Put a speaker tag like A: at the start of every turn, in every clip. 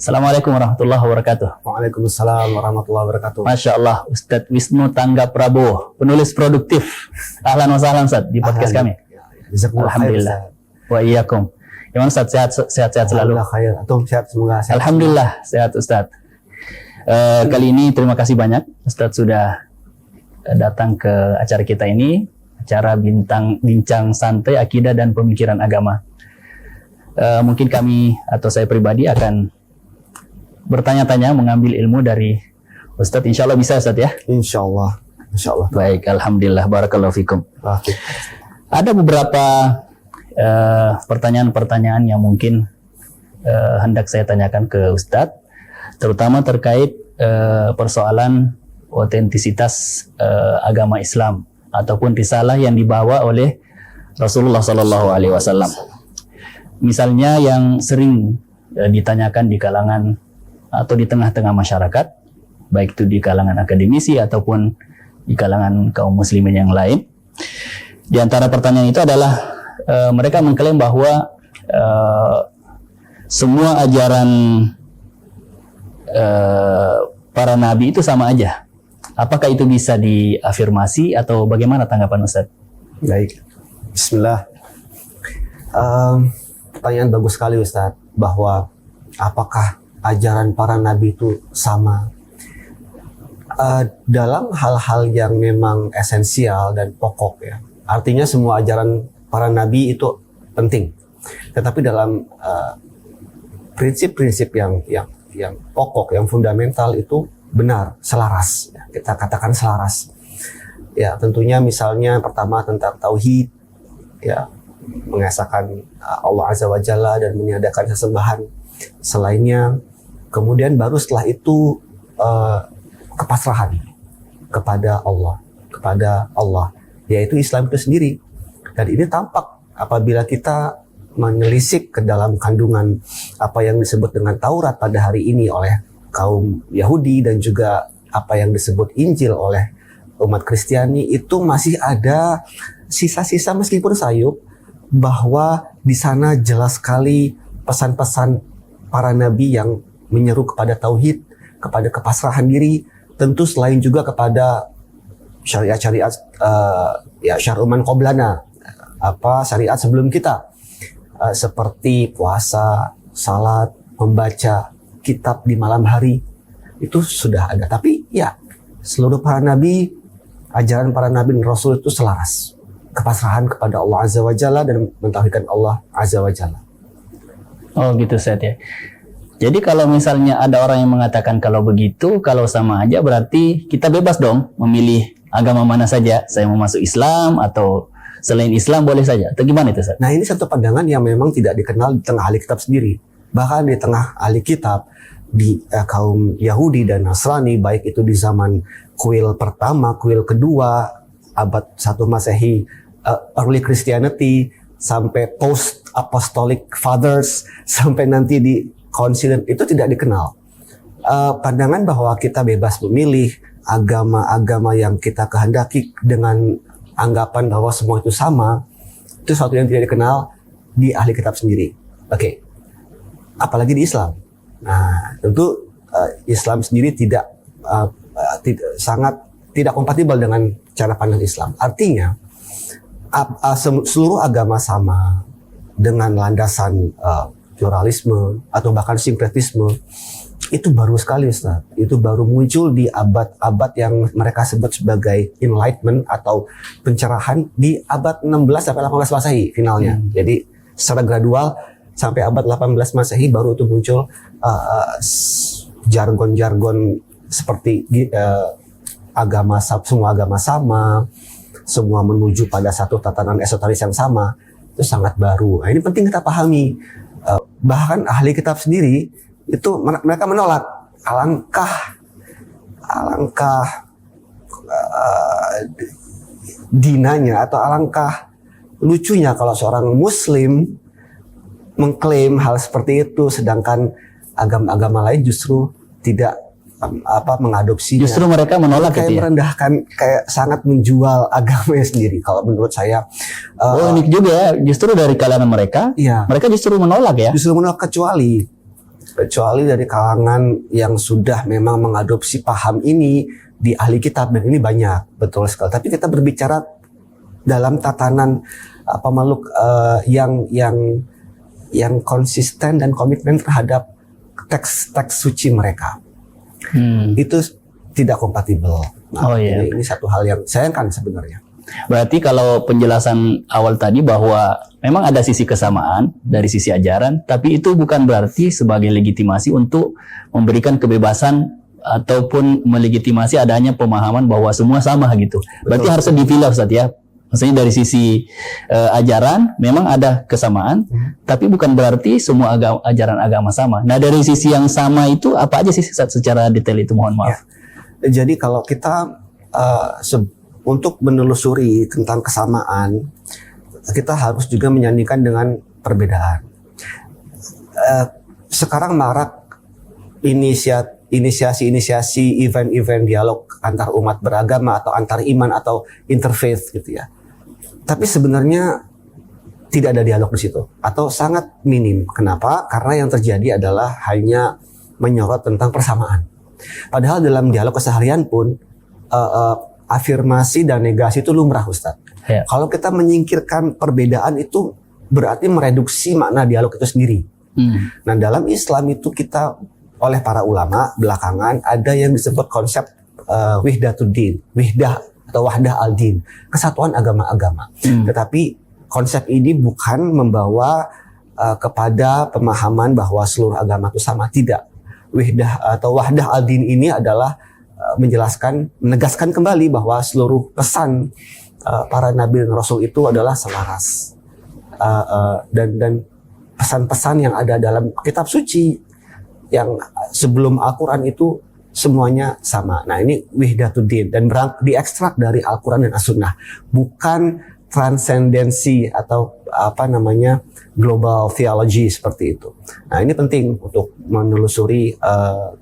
A: Assalamualaikum warahmatullahi wabarakatuh.
B: Waalaikumsalam warahmatullahi wabarakatuh.
A: Masya Allah, Ustadz Wisnu Tangga Prabowo, penulis produktif. Ahlan wa sahlan Ustadz di podcast kami. Alhamdulillah. Wa iyyakum. Gimana Ustadz, sehat-sehat selalu?
B: Alhamdulillah khair. Antum sehat semoga sehat.
A: Alhamdulillah sehat Ustadz. Kali ini terima kasih banyak Ustadz sudah datang ke acara kita ini, acara bincang santai akidah dan pemikiran agama. Mungkin kami atau saya pribadi akan bertanya-tanya, mengambil ilmu dari Ustadz. Insya Allah bisa Ustadz ya?
B: Insya Allah.
A: Baik, Alhamdulillah, barakallahu fikum.
B: Oke.
A: Ada beberapa pertanyaan-pertanyaan yang mungkin hendak saya tanyakan ke Ustadz, terutama terkait persoalan otentisitas agama Islam ataupun risalah yang dibawa oleh Rasulullah Sallallahu Alaihi Wasallam. Misalnya yang sering ditanyakan di kalangan atau di tengah-tengah masyarakat, baik itu di kalangan akademisi ataupun di kalangan kaum muslimin yang lain. Di antara pertanyaan itu adalah mereka mengklaim bahwa semua ajaran para nabi itu sama aja. Apakah itu bisa diafirmasi atau bagaimana tanggapan Ustaz?
B: Baik. Bismillah. Pertanyaan bagus sekali Ustaz, bahwa apakah ajaran para nabi itu sama? Dalam hal-hal yang memang esensial dan pokok ya. Artinya semua ajaran para nabi itu penting. Tetapi dalam prinsip-prinsip yang pokok, yang fundamental itu benar, selaras. Ya, kita katakan selaras. Ya, tentunya misalnya pertama tentang tauhid, ya, mengesahkan Allah Azza wa Jalla dan meniadakan sesembahan selainnya. Kemudian baru setelah itu kepasrahan kepada Allah, yaitu Islam itu sendiri. Dan ini tampak apabila kita menelisik ke dalam kandungan apa yang disebut dengan Taurat pada hari ini oleh kaum Yahudi dan juga apa yang disebut Injil oleh umat Kristiani, itu masih ada sisa-sisa meskipun sayup, bahwa di sana jelas sekali pesan-pesan para nabi yang menyeru kepada tauhid, kepada kepasrahan diri, tentu selain juga kepada syariat-syariat syar'uman qoblana, syariat sebelum kita, seperti puasa, salat, membaca kitab di malam hari, itu sudah ada. Tapi ya, seluruh para nabi, ajaran para nabi dan rasul itu selaras, kepasrahan kepada Allah Azza wa Jalla dan mentauhidkan Allah Azza wa Jalla.
A: Oh gitu Ustaz ya. Jadi kalau misalnya ada orang yang mengatakan kalau begitu, kalau sama aja, berarti kita bebas dong memilih agama mana saja. Saya mau masuk Islam atau selain Islam boleh saja. Atau gimana itu Ustaz?
B: Nah, ini satu pandangan yang memang tidak dikenal di tengah ahli kitab sendiri. Bahkan di tengah ahli kitab, di kaum Yahudi dan Nasrani, baik itu di zaman kuil pertama, kuil kedua, abad 1 Masehi, early Christianity, sampai post apostolic fathers, sampai nanti di konsil, itu tidak dikenal. Pandangan bahwa kita bebas memilih agama-agama yang kita kehendaki dengan anggapan bahwa semua itu sama, itu sesuatu yang tidak dikenal di ahli kitab sendiri. Oke. Apalagi di Islam. Nah, tentu Islam sendiri sangat tidak kompatibel dengan cara pandang Islam. Artinya, seluruh agama sama dengan landasan pluralisme atau bahkan sinkretisme, itu baru sekali Ustaz. Itu baru muncul di abad-abad yang mereka sebut sebagai enlightenment atau pencerahan di abad 16 sampai 18 Masehi finalnya. Jadi secara gradual sampai abad 18 Masehi baru itu muncul jargon-jargon seperti semua agama sama, semua menuju pada satu tatanan esoteris yang sama. Itu sangat baru. Nah, ini penting kita pahami. Bahkan ahli kitab sendiri itu mereka menolak. Alangkah dinanya atau alangkah lucunya kalau seorang muslim mengklaim hal seperti itu, sedangkan agama-agama lain justru tidak mengadopsinya.
A: Justru mereka menolak
B: kayak
A: gitu ya?
B: Merendahkan, kayak sangat menjual agamanya sendiri. Kalau menurut saya,
A: unik juga ya, justru dari kalangan mereka,
B: iya,
A: mereka justru menolak ya?
B: Justru menolak, kecuali kecuali dari kalangan yang sudah memang mengadopsi paham ini di ahli kitab, dan ini banyak, betul sekali. Tapi kita berbicara dalam tatanan pemeluk yang konsisten dan komitmen terhadap teks suci mereka. Itu tidak kompatibel. Nah, ini satu hal yang sayangkan sebenarnya.
A: Berarti kalau penjelasan awal tadi bahwa memang ada sisi kesamaan dari sisi ajaran, tapi itu bukan berarti sebagai legitimasi untuk memberikan kebebasan ataupun melegitimasi adanya pemahaman bahwa semua sama gitu. Berarti harus dipilah Ustaz ya. Maksudnya dari sisi ajaran memang ada kesamaan, tapi bukan berarti semua ajaran agama sama. Nah dari sisi yang sama itu apa aja sih secara detail itu, mohon maaf.
B: Ya. Jadi kalau kita untuk menelusuri tentang kesamaan, kita harus juga menyandingkan dengan perbedaan. Sekarang marak inisiasi event-event dialog antar umat beragama atau antar iman atau interfaith gitu ya. Tapi sebenarnya tidak ada dialog di situ atau sangat minim. Kenapa? Karena yang terjadi adalah hanya menyorot tentang persamaan. Padahal dalam dialog keseharian pun afirmasi dan negasi itu lumrah, Ustadz.
A: Ya.
B: Kalau kita menyingkirkan perbedaan itu berarti mereduksi makna dialog itu sendiri. Nah dalam Islam itu kita oleh para ulama belakangan ada yang disebut konsep wihdatuddin, atau wahdah al-din, kesatuan agama-agama. Tetapi konsep ini bukan membawa kepada pemahaman bahwa seluruh agama itu sama, tidak. Wahdah al-din ini adalah menegaskan kembali bahwa seluruh pesan para nabi dan rasul itu adalah selaras, dan pesan-pesan yang ada dalam kitab suci yang sebelum Al-Quran itu semuanya sama. Nah ini wihdatuddin dan diekstrak dari Al-Quran dan As-Sunnah, bukan transendensi atau global theology seperti itu. Nah ini penting untuk menelusuri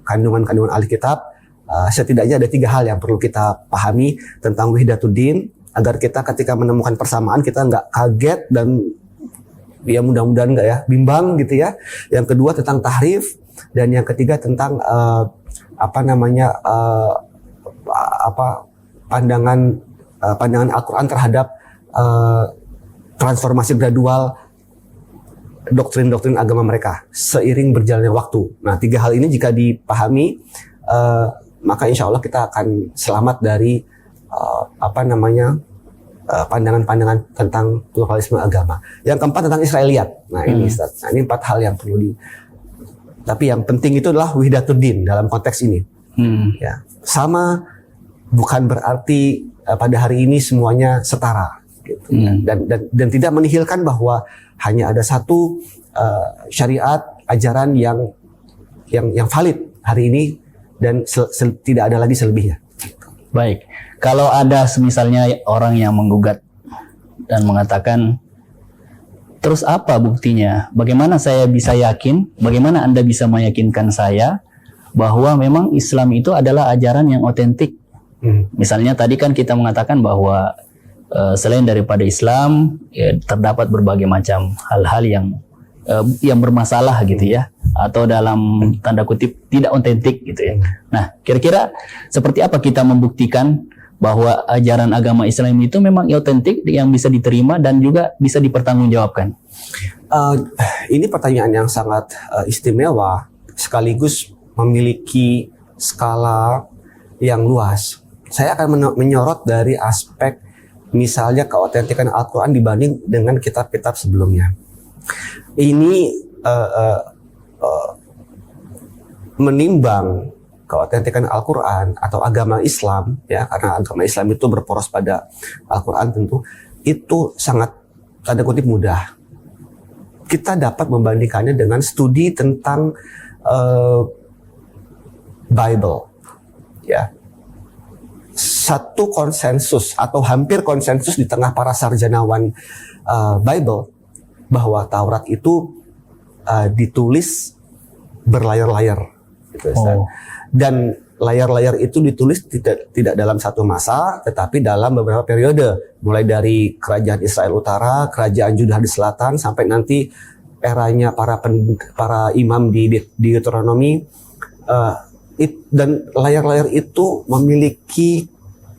B: kandungan-kandungan ahli kitab. Setidaknya ada 3 hal yang perlu kita pahami tentang wihdatuddin agar kita ketika menemukan persamaan kita nggak kaget dan ya mudah-mudahan nggak ya bimbang gitu ya. Yang kedua tentang tahrif, dan yang ketiga tentang pandangan Al-Quran terhadap transformasi gradual doktrin-doktrin agama mereka seiring berjalannya waktu. Nah 3 hal ini jika dipahami, maka insya Allah kita akan selamat dari pandangan-pandangan tentang pluralisme agama. Yang keempat tentang Israiliyat. Nah ini Ustaz. Nah, ini 4 hal yang perlu tapi yang penting itu adalah wihdatuddin dalam konteks ini. Ya, sama bukan berarti pada hari ini semuanya setara gitu. Dan tidak menihilkan bahwa hanya ada satu syariat ajaran yang valid hari ini dan tidak ada lagi selebihnya.
A: Baik, kalau ada misalnya orang yang menggugat dan mengatakan, terus apa buktinya? Bagaimana saya bisa yakin? Bagaimana Anda bisa meyakinkan saya bahwa memang Islam itu adalah ajaran yang otentik? Misalnya tadi kan kita mengatakan bahwa selain daripada Islam, ya, terdapat berbagai macam hal-hal yang bermasalah gitu ya, atau dalam tanda kutip tidak otentik gitu ya. Nah, kira-kira seperti apa kita membuktikan bahwa ajaran agama Islam itu memang otentik, yang bisa diterima dan juga bisa dipertanggungjawabkan?
B: Ini pertanyaan yang sangat istimewa, sekaligus memiliki skala yang luas. Saya akan menyorot dari aspek misalnya keautentikan Al-Quran dibanding dengan kitab-kitab sebelumnya. Ini menimbang keautentikan Al-Quran atau agama Islam, ya, karena agama Islam itu berporos pada Al-Quran tentu, itu sangat tanda kutip mudah. Kita dapat membandingkannya dengan studi tentang Bible, ya. Satu konsensus atau hampir konsensus di tengah para sarjanawan Bible bahwa Taurat itu ditulis berlayar-layar, gitu, dan layar-layar itu ditulis tidak dalam satu masa, tetapi dalam beberapa periode, mulai dari kerajaan Israel Utara, kerajaan Judah di selatan, sampai nanti eranya para imam di Deuteronomi, dan layar-layar itu memiliki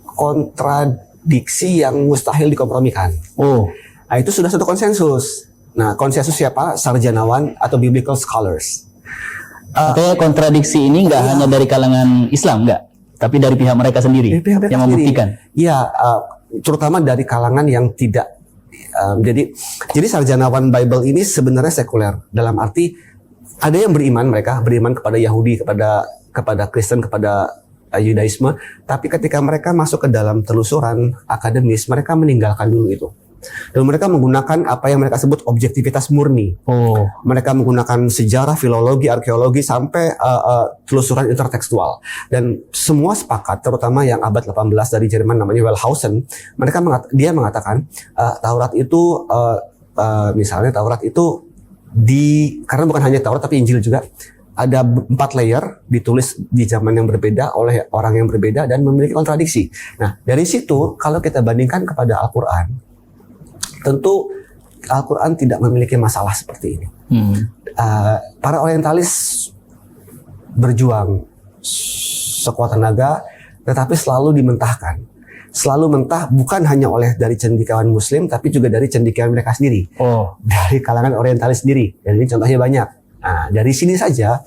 B: kontradiksi yang mustahil dikompromikan.
A: Oh,
B: Nah, itu sudah satu konsensus. Nah, konsensus siapa? Sarjanawan atau biblical scholars.
A: artinya kontradiksi ini nggak hanya dari kalangan Islam, nggak, tapi dari pihak mereka sendiri
B: Dari pihak mereka
A: yang
B: sendiri.
A: membuktikan.
B: Iya, terutama dari kalangan yang tidak. Jadi sarjanawan Bible ini sebenarnya sekuler, dalam arti ada yang mereka beriman kepada Yahudi, kepada Kristen, kepada Yudaisme, tapi ketika mereka masuk ke dalam telusuran akademis, mereka meninggalkan dulu itu. Dan mereka menggunakan apa yang mereka sebut objektivitas murni.
A: Oh,
B: Mereka menggunakan sejarah, filologi, arkeologi, sampai telusuran intertekstual. Dan semua sepakat, terutama yang abad 18 dari Jerman namanya Wellhausen, dia mengatakan Taurat itu, misalnya Taurat itu karena bukan hanya Taurat tapi Injil juga, ada 4 layer, ditulis di zaman yang berbeda oleh orang yang berbeda dan memiliki kontradiksi. Nah, dari situ kalau kita bandingkan kepada Al-Quran, tentu Al-Quran tidak memiliki masalah seperti ini. Para orientalis berjuang sekuat tenaga, tetapi selalu dimentahkan. Selalu mentah bukan hanya oleh dari cendekiawan Muslim, tapi juga dari cendekiawan mereka sendiri.
A: oh,
B: Dari kalangan orientalis sendiri. Dan ini contohnya banyak. Nah, dari sini saja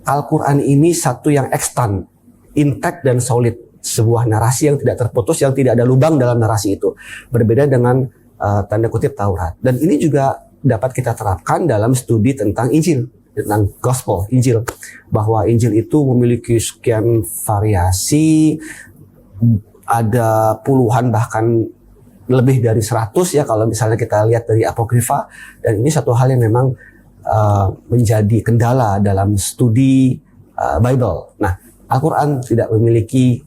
B: Al-Quran ini satu yang ekstant, intact dan solid. Sebuah narasi yang tidak terputus, yang tidak ada lubang dalam narasi itu. Berbeda dengan tanda kutip Taurat. Dan ini juga dapat kita terapkan dalam studi tentang Injil, tentang Gospel, Injil. Bahwa Injil itu memiliki sekian variasi, ada puluhan bahkan lebih dari 100 ya kalau misalnya kita lihat dari Apokrifa. Dan ini satu hal yang memang menjadi kendala dalam studi Bible. Nah, Al-Quran tidak memiliki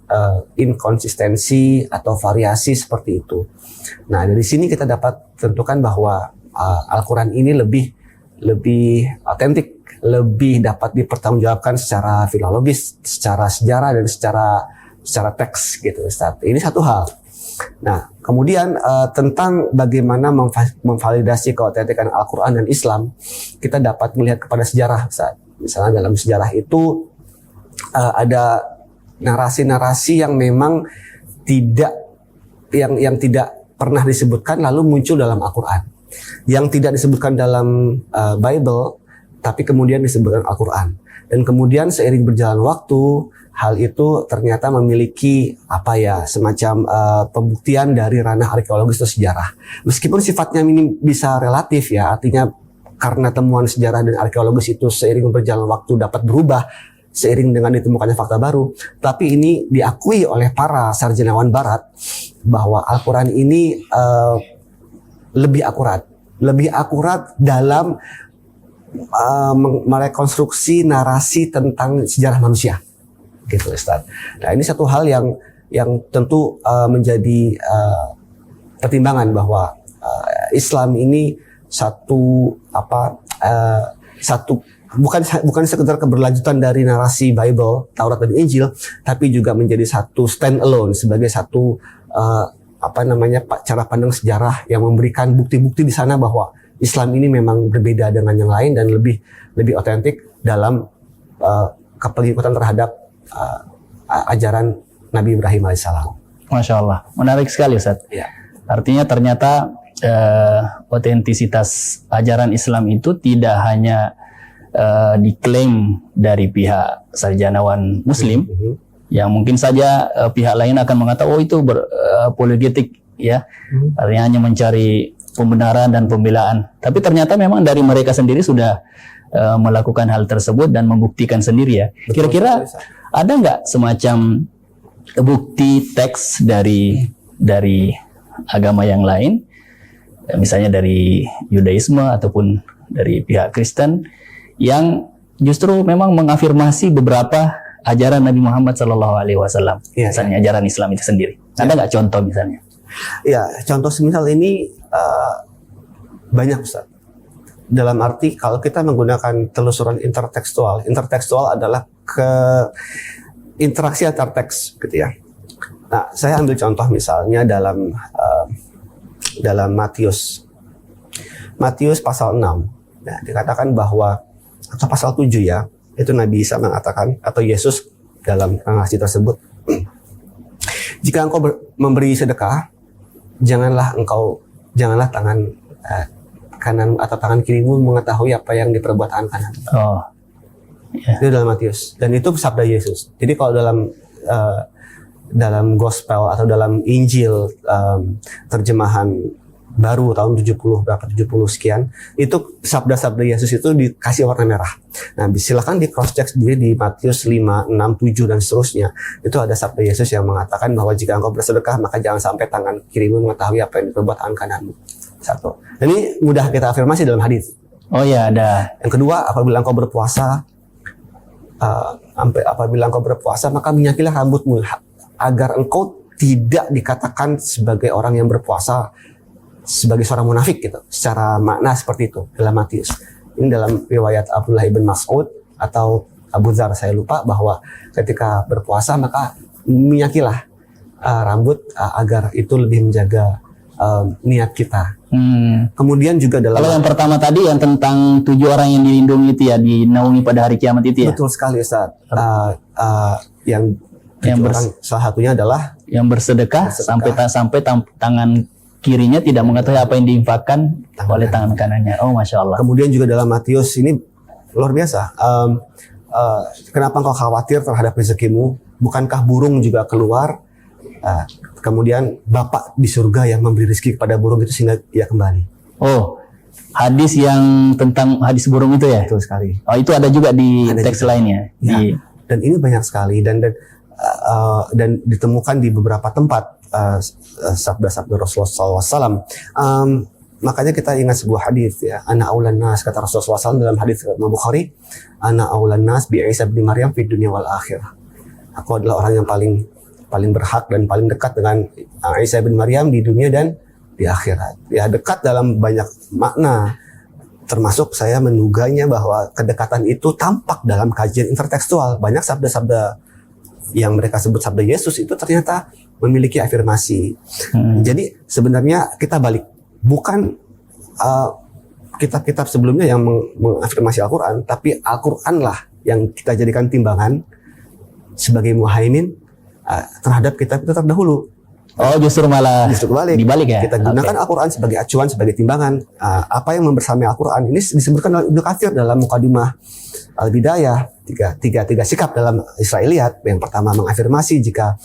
B: inkonsistensi atau variasi seperti itu. Nah, dari sini kita dapat tentukan bahwa Al-Quran ini lebih otentik, lebih dapat dipertanggungjawabkan secara filologis, secara sejarah dan secara teks gitu, Ustaz. Ini satu hal. Nah, kemudian tentang bagaimana memvalidasi keotentikan Al-Quran dan Islam, kita dapat melihat kepada sejarah, Ustaz. Misalnya dalam sejarah itu ada narasi-narasi yang memang tidak pernah disebutkan lalu muncul dalam Al-Quran, yang tidak disebutkan dalam Bible tapi kemudian disebutkan Al-Quran. Dan kemudian seiring berjalan waktu, hal itu ternyata memiliki semacam pembuktian dari ranah arkeologis atau sejarah. Meskipun sifatnya ini bisa relatif ya, artinya karena temuan sejarah dan arkeologis itu seiring berjalan waktu dapat berubah seiring dengan ditemukannya fakta baru, tapi ini diakui oleh para sarjanawan Barat bahwa Al-Quran ini lebih akurat dalam merekonstruksi narasi tentang sejarah manusia, gitu, Ustaz. Nah, ini satu hal yang tentu menjadi pertimbangan bahwa Islam ini bukan sekedar keberlanjutan dari narasi Bible, Taurat dan Injil, tapi juga menjadi satu stand alone sebagai satu cara pandang sejarah yang memberikan bukti-bukti di sana bahwa Islam ini memang berbeda dengan yang lain dan lebih otentik dalam kepengikutan terhadap ajaran Nabi Ibrahim alaihissalam.
A: Masya Allah, menarik sekali, Ustaz.
B: Ya.
A: Artinya ternyata otentisitas ajaran Islam itu tidak hanya diklaim dari pihak sarjanawan Muslim, yang mungkin saja pihak lain akan mengatakan oh itu apologetik ya, artinya hanya mencari pembenaran dan pembelaan. Tapi ternyata memang dari mereka sendiri sudah melakukan hal tersebut dan membuktikan sendiri ya. Kira-kira ada nggak semacam bukti teks dari agama yang lain, misalnya dari Yudaisme ataupun dari pihak Kristen, yang justru memang mengafirmasi beberapa ajaran Nabi Muhammad SAW, misalnya ajaran Islam itu sendiri. Ada nggak contoh misalnya?
B: Ya, contoh semisal ini banyak, Ustaz. Dalam arti kalau kita menggunakan telusuran intertekstual adalah interaksi antar teks, gitu ya. Nah, saya ambil contoh misalnya dalam Matius. Matius pasal 6, ya, dikatakan bahwa, atau pasal 7 ya, itu Nabi Isa mengatakan, atau Yesus dalam narasi tersebut, jika engkau memberi sedekah, janganlah tangan kanan atau tangan kirimu mengetahui apa yang diperbuat tangan kanan.
A: Oh. Ya.
B: Itu dalam Matius, dan itu sabda Yesus. Jadi kalau dalam gospel atau dalam Injil terjemahan baru tahun 70 sekian, itu sabda-sabda Yesus itu dikasih warna merah. Nah, silakan di cross check sendiri di Matius 5, 6, 7 dan seterusnya. Itu ada sabda Yesus yang mengatakan bahwa jika engkau bersedekah, maka jangan sampai tangan kirimu mengetahui apa yang diperbuat tangan kananmu. Satu. Dan ini mudah kita afirmasi dalam hadis.
A: Oh ya, ada.
B: Yang kedua, apabila engkau berpuasa, maka minyakilah rambutmu agar engkau tidak dikatakan sebagai orang yang berpuasa sebagai seorang munafik gitu. Secara makna seperti itu dalam Matius. Ini dalam riwayat Abdullah ibn Mas'ud atau Abu Dzar, saya lupa, bahwa ketika berpuasa maka minyakilah rambut agar itu lebih menjaga niat kita. Kemudian juga dalam,
A: kalau yang pertama tadi yang tentang 7 orang yang dilindungi itu ya, dinaungi pada hari kiamat itu ya.
B: Betul sekali Ustaz. Yang salah satunya adalah
A: yang bersedekah sampai tangan kirinya tidak mengetahui apa yang diinfakkan oleh tangan kanannya. Oh, Masya Allah.
B: Kemudian juga dalam Matius ini luar biasa. Kenapa engkau khawatir terhadap rezekimu? Bukankah burung juga keluar? Kemudian Bapa di surga yang memberi rezeki kepada burung itu sehingga ia kembali. Oh,
A: hadis yang tentang hadis burung itu ya?
B: Betul sekali.
A: Oh, itu ada juga di teks lainnya.
B: Ya. Dan ini banyak sekali dan ditemukan di beberapa tempat sabda-sabda Rasulullah SAW. Makanya kita ingat sebuah hadis ya, ana aulan nas, kata Rasulullah SAW dalam hadis Imam Bukhari, ana aulan nas bi Isa bin Maryam fid dunya wal akhirah. Aku adalah orang yang paling berhak dan paling dekat dengan Isa bin Maryam di dunia dan di akhirat. Ya, dekat dalam banyak makna, termasuk saya menduganya bahwa kedekatan itu tampak dalam kajian intertekstual. Banyak sabda-sabda yang mereka sebut sabda Yesus itu ternyata memiliki afirmasi. Jadi sebenarnya kita balik, bukan kitab-kitab sebelumnya yang mengafirmasi Al-Quran, tapi Al-Quran lah yang kita jadikan timbangan sebagai muhaimin terhadap kitab itu terdahulu.
A: Oh, justru kebalik. Dibalik ya.
B: Kita gunakan Al-Quran sebagai acuan, sebagai timbangan. Apa yang membersamai Al-Quran ini disebutkan oleh Ibnu Katsir dalam Mukadimah Al-Bidayah. Tiga sikap dalam Israiliyat. Yang pertama mengafirmasi jika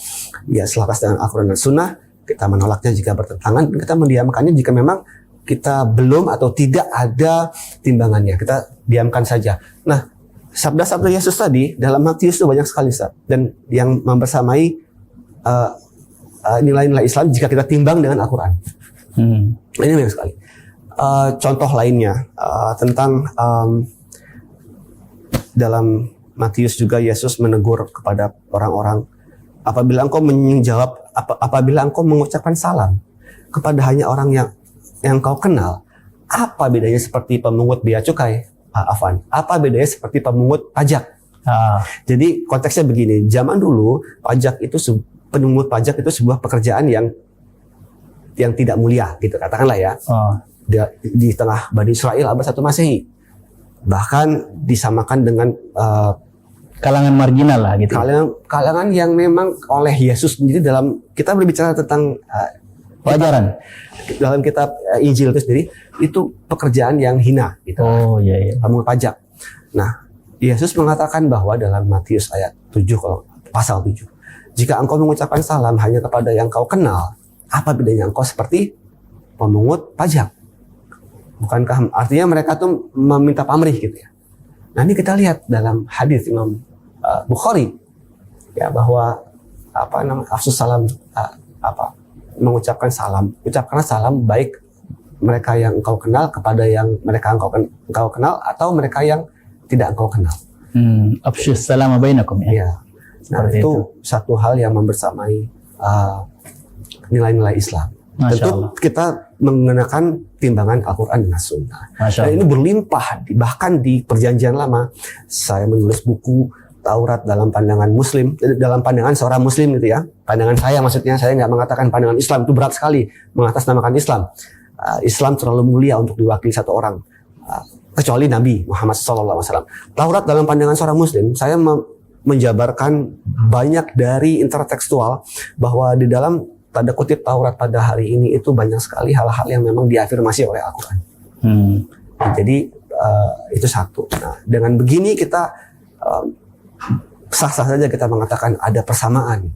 B: ia selaras dengan Al-Quran dan Sunnah. Kita menolaknya jika bertentangan. Dan kita mendiamkannya jika memang kita belum atau tidak ada timbangannya. Kita diamkan saja. Nah, sabda-sabda Yesus tadi dalam Matius itu banyak sekali, Ustaz. Dan yang membersamai nilai-nilai Islam jika kita timbang dengan Al-Quran. Ini banyak sekali. Contoh lainnya tentang dalam Matius juga Yesus menegur kepada orang-orang, apabila engkau mengucapkan salam kepada hanya orang yang kau kenal, apa bedanya seperti pemungut bea cukai? Apa bedanya seperti pemungut pajak? Jadi konteksnya begini, zaman dulu pemungut pajak itu sebuah pekerjaan yang tidak mulia, gitu katakanlah ya. Di tengah Bani Israel abad 1 Masehi, bahkan disamakan dengan
A: kalangan marginal lah gitu.
B: Kalangan yang memang oleh Yesus sendiri dalam kita berbicara tentang
A: pelajaran
B: dalam kitab Injil itu sendiri, itu pekerjaan yang hina gitu.
A: Oh iya.
B: Pemungut pajak. Nah, Yesus mengatakan bahwa dalam Matius ayat 7 pasal 7, jika engkau mengucapkan salam hanya kepada yang kau kenal, apa bedanya engkau seperti pemungut pajak? Bukankah artinya mereka tuh meminta pamrih gitu ya? Nah, ini kita lihat dalam hadis Imam Bukhari ya, bahwa afsus salam, mengucapkan salam, ucapkanlah salam baik mereka yang engkau kenal kepada yang mereka engkau kenal atau mereka yang tidak engkau kenal.
A: Afsus salam bainakum ya.
B: Nah, itu satu hal yang membersamai nilai-nilai Islam. Tentu kita menggunakan timbangan Al-Quran dan Sunnah. Dan ini berlimpah, bahkan di Perjanjian Lama. Saya menulis buku Taurat dalam pandangan Muslim, dalam pandangan seorang Muslim gitu ya. Pandangan saya maksudnya, saya nggak mengatakan pandangan Islam, itu berat sekali mengatasnamakan Islam. Islam terlalu mulia untuk diwakili satu orang, kecuali Nabi Muhammad SAW. Taurat dalam pandangan seorang Muslim, saya menjabarkan banyak dari intertekstual bahwa di dalam tanda kutip Taurat pada hari ini itu banyak sekali hal-hal yang memang diafirmasi oleh Al-Quran. Jadi itu satu. Nah, dengan begini kita sah-sah saja kita mengatakan ada persamaan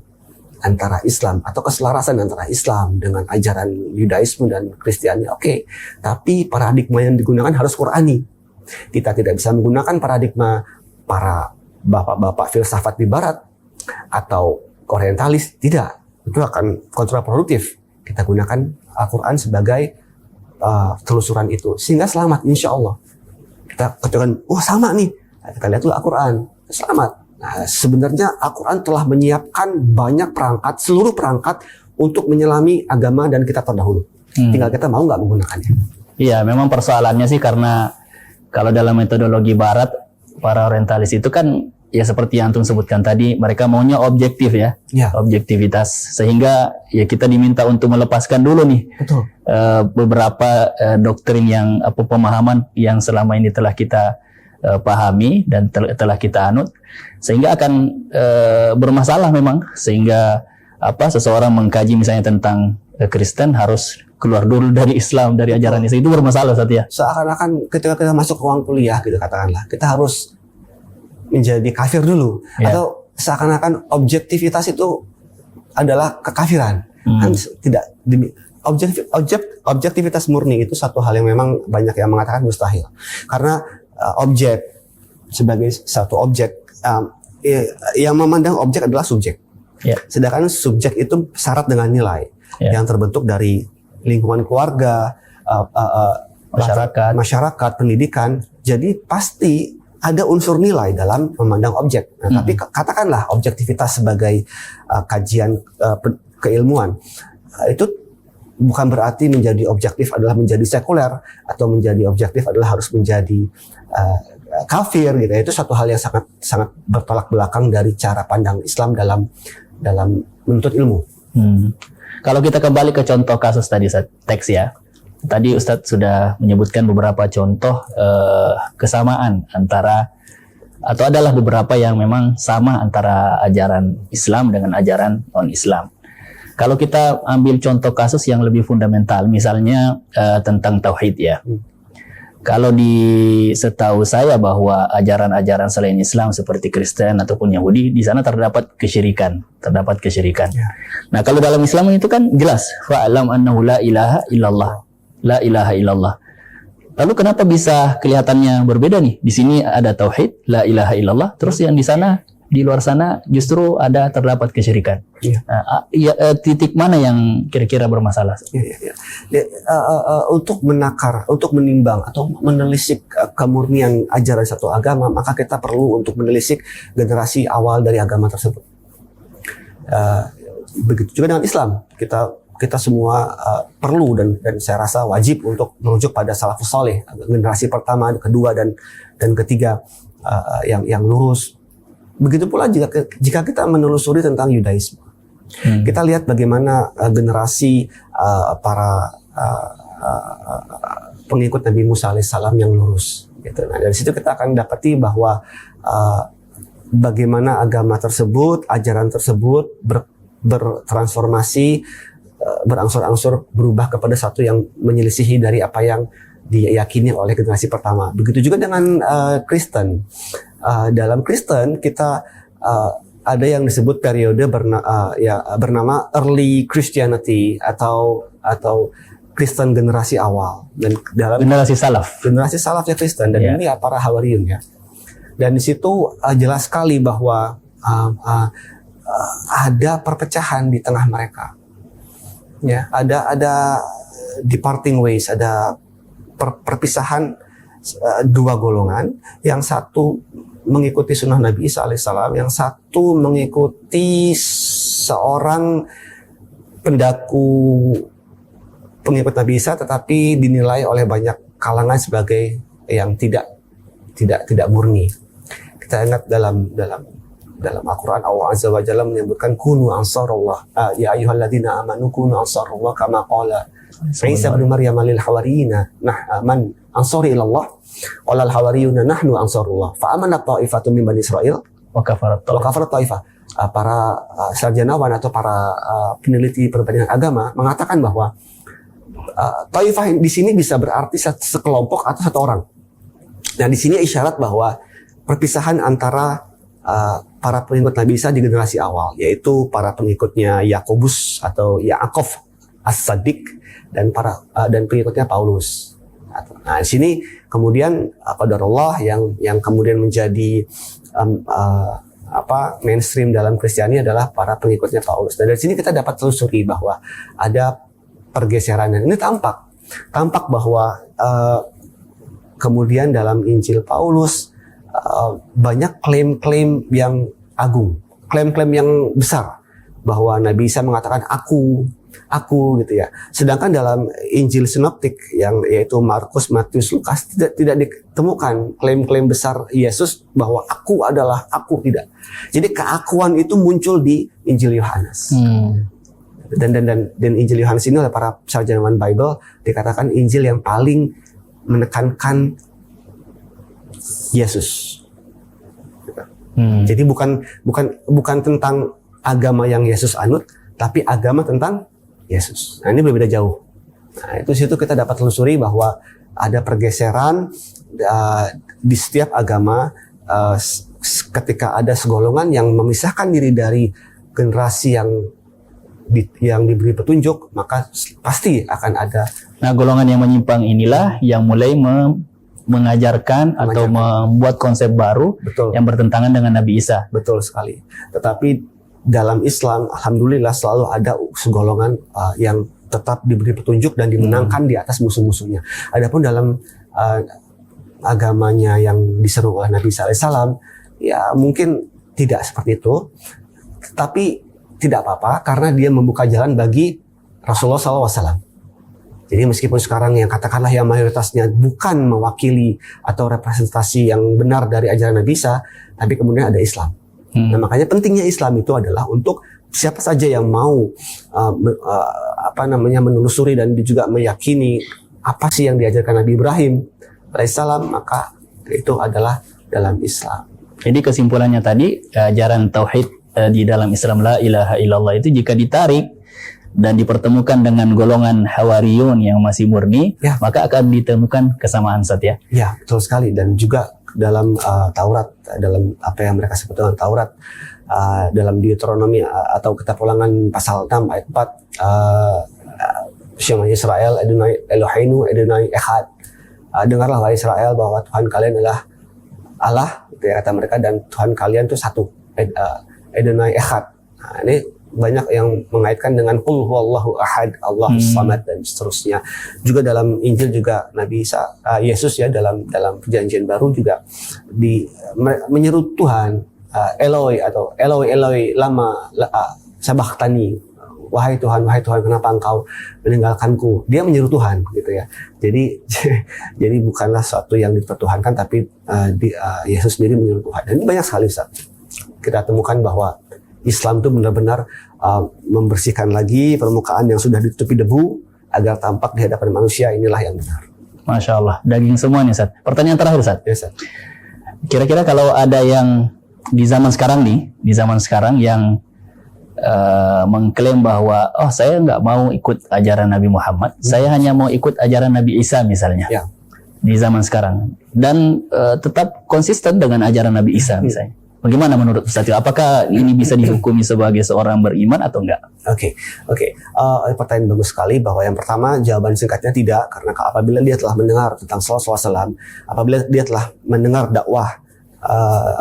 B: antara Islam atau keselarasan antara Islam dengan ajaran Yudaisme dan Kristiani. Oke, tapi paradigma yang digunakan harus Qurani. Kita tidak bisa menggunakan paradigma para bapak-bapak filsafat di Barat atau Orientalis. Tidak, itu akan kontraproduktif. Kita gunakan Al-Quran sebagai telusuran itu, sehingga selamat insya Allah. Kita katakan, wah sama nih, kita lihat dulu Al-Quran, selamat. Nah, sebenarnya Al-Quran telah menyiapkan banyak perangkat, seluruh perangkat untuk menyelami agama dan kita terdahulu. Tinggal kita mau nggak menggunakannya.
A: Iya, memang persoalannya sih karena kalau dalam metodologi Barat, para orientalis itu kan ya seperti yang Antum sebutkan tadi, mereka maunya objektif ya, objektivitas, sehingga ya kita diminta untuk melepaskan dulu nih beberapa doktrin yang pemahaman yang selama ini telah kita pahami dan telah kita anut, sehingga akan bermasalah memang, sehingga seseorang mengkaji misalnya tentang Kristen harus keluar dulu dari Islam, dari ajaran Islam, itu bermasalah Satya.
B: Seakan-akan ketika kita masuk ruang kuliah gitu katakanlah, kita harus menjadi kafir dulu, atau seakan-akan objektivitas itu adalah kekafiran. Kan tidak, objektivitas murni itu satu hal yang memang banyak yang mengatakan mustahil, karena objek sebagai satu objek, yang memandang objek adalah subjek. Sedangkan subjek itu syarat dengan nilai yang terbentuk dari lingkungan keluarga, masyarakat, pendidikan. Jadi pasti ada unsur nilai dalam memandang objek. Nah, tapi katakanlah objektivitas sebagai kajian keilmuan, itu bukan berarti menjadi objektif adalah menjadi sekuler, atau menjadi objektif adalah harus menjadi kafir gitu. Itu satu hal yang sangat bertolak belakang dari cara pandang Islam dalam menuntut ilmu.
A: Kalau kita kembali ke contoh kasus tadi teks ya. Tadi Ustadz sudah menyebutkan beberapa contoh kesamaan antara, atau adalah beberapa yang memang sama antara ajaran Islam dengan ajaran non-Islam. Kalau kita ambil contoh kasus yang lebih fundamental, misalnya tentang tauhid ya. Kalau setahu saya bahwa ajaran-ajaran selain Islam seperti Kristen ataupun Yahudi, di sana terdapat kesyirikan. Nah, kalau dalam Islam itu kan jelas, fa'alam annahu la ilaha illallah. La ilaha illallah. Lalu kenapa bisa kelihatannya berbeda nih? Di sini ada tauhid, la ilaha illallah, terus yang di luar sana justru terdapat kesyirikan. Nah, titik mana yang kira-kira bermasalah?
B: Untuk menakar, untuk menimbang atau menelisik kemurnian ajaran satu agama, maka kita perlu untuk menelisik generasi awal dari agama tersebut. Begitu juga dengan Islam. Kita semua perlu dan saya rasa wajib untuk merujuk pada salafus saleh, generasi pertama, kedua dan ketiga yang lurus. Begitu pula jika kita menelusuri tentang Yudaisme, kita lihat bagaimana generasi para pengikut Nabi Musa alaihissalam yang lurus. Gitu. Nah, dari situ kita akan dapati bahwa bagaimana agama tersebut, ajaran tersebut bertransformasi, berangsur-angsur berubah kepada satu yang menyelisihi dari apa yang diyakini oleh generasi pertama. Begitu juga dengan Kristen. Dalam Kristen kita ada yang disebut periode bernama early Christianity atau Kristen generasi awal, dan dalam generasi salaf ya Kristen, dan ini para Hawariyun ya. Dan di situ jelas sekali bahwa ada perpecahan di tengah mereka. Ya, ada departing ways, ada perpisahan dua golongan. Yang satu mengikuti sunnah Nabi Isa alaihissalam, yang satu mengikuti seorang pengikut Nabi Isa, tetapi dinilai oleh banyak kalangan sebagai yang tidak murni. Kita ingat dalam Al-Quran, Allah Azza wa Jalla menyebutkan kunu ansarullah, ya ayyuhalladzina amanu kunu ansarullah kama qala Isa bin Maryam lil hawariyina man ansari ila Allah qala al hawariyuna nahnu ansarullah fa amana ta'ifatun min bani Israil
A: Wa kafarat
B: wa kafarat ta'ifah. Para sarjanawan atau para peneliti perbandingan agama mengatakan bahwa taifah di sini bisa berarti sekelompok atau satu orang. Nah, di sini isyarat bahwa perpisahan antara para pengikut Nabi Isa di generasi awal, yaitu para pengikutnya Yakobus atau Yaakov As-Sadiq dan pengikutnya Paulus. Nah, di sini kemudian qadarullah yang kemudian menjadi mainstream dalam Kristiani adalah para pengikutnya Paulus. Dan dari sini kita dapat telusuri bahwa ada pergeseran, dan ini tampak bahwa kemudian dalam Injil Paulus banyak klaim-klaim yang agung, klaim-klaim yang besar bahwa Nabi Isa mengatakan aku gitu ya. Sedangkan dalam Injil sinoptik yang yaitu Markus, Matius, Lukas tidak ditemukan klaim-klaim besar Yesus bahwa aku adalah aku, tidak. Jadi keakuan itu muncul di Injil Yohanes. Dan Injil Yohanes ini oleh para sarjanawan Bible dikatakan Injil yang paling menekankan Yesus. Jadi bukan tentang agama yang Yesus anut, tapi agama tentang Yesus. Nah, ini berbeda jauh. Nah, itu situ kita dapat telusuri bahwa ada pergeseran di setiap agama ketika ada segolongan yang memisahkan diri dari generasi yang diberi petunjuk, maka pasti akan ada.
A: Nah, golongan yang menyimpang inilah yang mulai mengajarkan atau membuat konsep baru.
B: Betul.
A: Yang bertentangan dengan Nabi Isa.
B: Betul sekali. Tetapi dalam Islam, alhamdulillah selalu ada segolongan yang tetap diberi petunjuk dan dimenangkan di atas musuh-musuhnya. Adapun dalam agamanya yang diseru oleh Nabi SAW, ya mungkin tidak seperti itu. Tapi tidak apa-apa karena dia membuka jalan bagi Rasulullah SAW. Jadi meskipun sekarang yang katakanlah yang mayoritasnya bukan mewakili atau representasi yang benar dari ajaran Nabi Isa, tapi kemudian ada Islam. Nah, makanya pentingnya Islam itu adalah untuk siapa saja yang mau menelusuri dan juga meyakini apa sih yang diajarkan Nabi Ibrahim alaihissalam, maka itu adalah dalam Islam.
A: Jadi kesimpulannya tadi, ajaran tauhid di dalam Islam la ilaha illallah itu jika ditarik dan dipertemukan dengan golongan Hawariyun yang masih murni, ya, maka akan ditemukan kesamaan, Ustaz, ya. Ya,
B: betul sekali. Dan juga dalam Taurat, dalam apa yang mereka sebut dengan Taurat, dalam Deuteronomi atau Kitab Ulangan pasal 6 ayat 4, Syama Israel Adonai Eloheinu Adonai Echad. Dengarlah wahai Israel bahwa Tuhan kalian adalah Allah, gitu ya, kata mereka, dan Tuhan kalian itu satu, Adonai Echad. Nah, ini banyak yang mengaitkan dengan Qul huwallahu ahad, Allahus samad, dan seterusnya. Juga dalam Injil juga Nabi Isa, Yesus ya, dalam perjanjian baru juga menyeru Tuhan, Eloi atau Eloi lama sabachthani, wahai Tuhan kenapa engkau meninggalkanku. Dia menyeru Tuhan, gitu ya. Jadi bukanlah sesuatu yang dipertuhankan, tapi Yesus sendiri menyeru Tuhan. Dan ini banyak sekali, Ustaz. Kita temukan bahwa Islam itu benar-benar membersihkan lagi permukaan yang sudah ditutupi debu agar tampak di hadapan manusia. Inilah yang benar.
A: Masya Allah, daging semuanya, Ustaz. Pertanyaan terakhir, Ustaz.
B: Ya, Ustaz.
A: Kira-kira kalau ada yang di zaman sekarang yang mengklaim bahwa saya nggak mau ikut ajaran Nabi Muhammad, saya hanya mau ikut ajaran Nabi Isa misalnya, ya, di zaman sekarang, dan tetap konsisten dengan ajaran Nabi Isa misalnya. Bagaimana menurut Ustaz? Apakah ini bisa dihukumi sebagai seorang beriman atau enggak?
B: Oke. Pertanyaan bagus sekali, bahwa yang pertama jawaban singkatnya tidak, karena apabila dia telah mendengar tentang SAW, apabila dia telah mendengar dakwah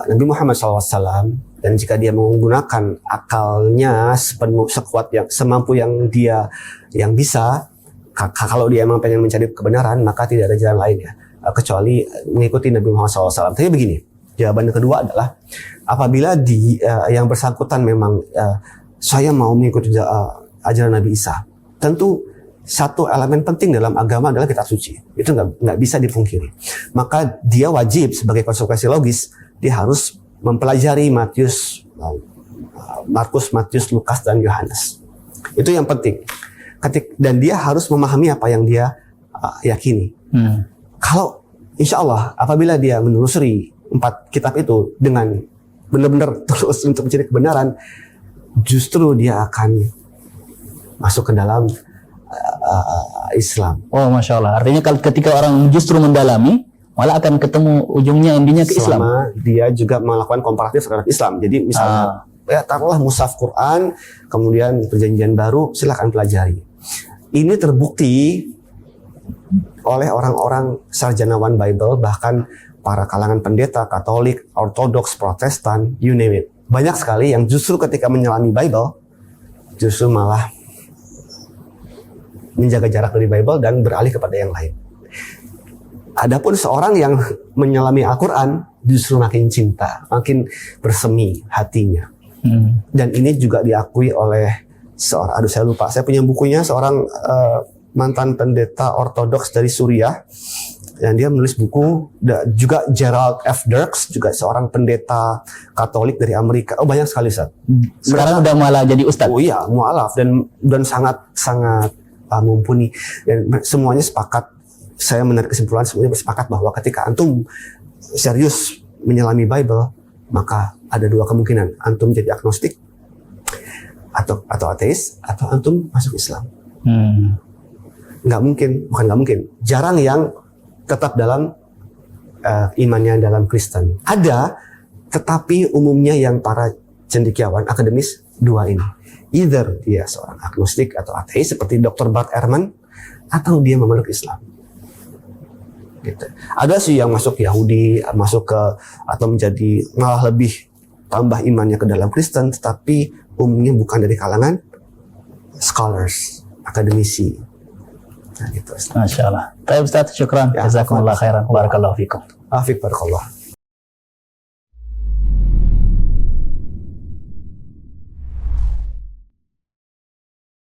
B: Nabi Muhammad SAW, dan jika dia menggunakan akalnya sekuat yang semampu yang dia bisa, kalau dia memang pengen mencari kebenaran, maka tidak ada jalan lain ya kecuali mengikuti Nabi Muhammad SAW. Tapi begini, jawaban yang kedua adalah apabila yang bersangkutan memang saya mau mengikuti ajaran Nabi Isa, tentu satu elemen penting dalam agama adalah kitab suci. Itu nggak bisa dipungkiri. Maka dia wajib sebagai konsekuensi logis, dia harus mempelajari Markus, Matius, Lukas, dan Yohanes. Itu yang penting. dan dia harus memahami apa yang dia yakini. Kalau insya Allah apabila dia menelusuri 4 kitab itu dengan benar-benar terus untuk mencari kebenaran, justru dia akan masuk ke dalam Islam.
A: Oh, Masya Allah. Artinya kalau ketika orang justru mendalami, malah akan ketemu ujungnya intinya ke Islam.
B: Selama dia juga melakukan komparatif terhadap Islam. Jadi misalnya ya taruhlah mushaf Quran, kemudian perjanjian baru, silakan pelajari. Ini terbukti oleh orang-orang sarjanawan Bible, bahkan para kalangan pendeta, Katolik, Ortodoks, Protestan, you name it. Banyak sekali yang justru ketika menyelami Bible, justru malah menjaga jarak dari Bible dan beralih kepada yang lain. Adapun seorang yang menyelami Al-Quran justru makin cinta, makin bersemi hatinya. Dan ini juga diakui oleh seorang, saya lupa, saya punya bukunya, seorang mantan pendeta Ortodoks dari Suriah, dan dia menulis buku. Juga Gerald F. Dirks, juga seorang pendeta Katolik dari Amerika. Oh, banyak sekali, Ustaz.
A: Sekarang udah malah jadi ustadz.
B: Oh iya, mualaf dan sangat mumpuni, dan semuanya sepakat. Saya menarik kesimpulan, semuanya bersepakat bahwa ketika antum serius menyelami Bible, maka ada 2 kemungkinan: antum jadi agnostik atau ateis, atau antum masuk Islam. Nggak mungkin, jarang yang tetap dalam imannya dalam Kristen. Ada, tetapi umumnya yang para cendekiawan akademis 2 ini. Either dia seorang agnostik atau ateis seperti Dr. Bart Ehrman, atau dia memeluk Islam. Gitu. Ada sih yang masuk Yahudi, atau menjadi malah lebih tambah imannya ke dalam Kristen, tetapi umumnya bukan dari kalangan scholars, akademisi. Nah, gitu.
A: Masya Allah. Baik Ustaz, syukran.
B: Ya,
A: Jazakumullah khairan. Barakallahu fikum.
B: Afik barakallah.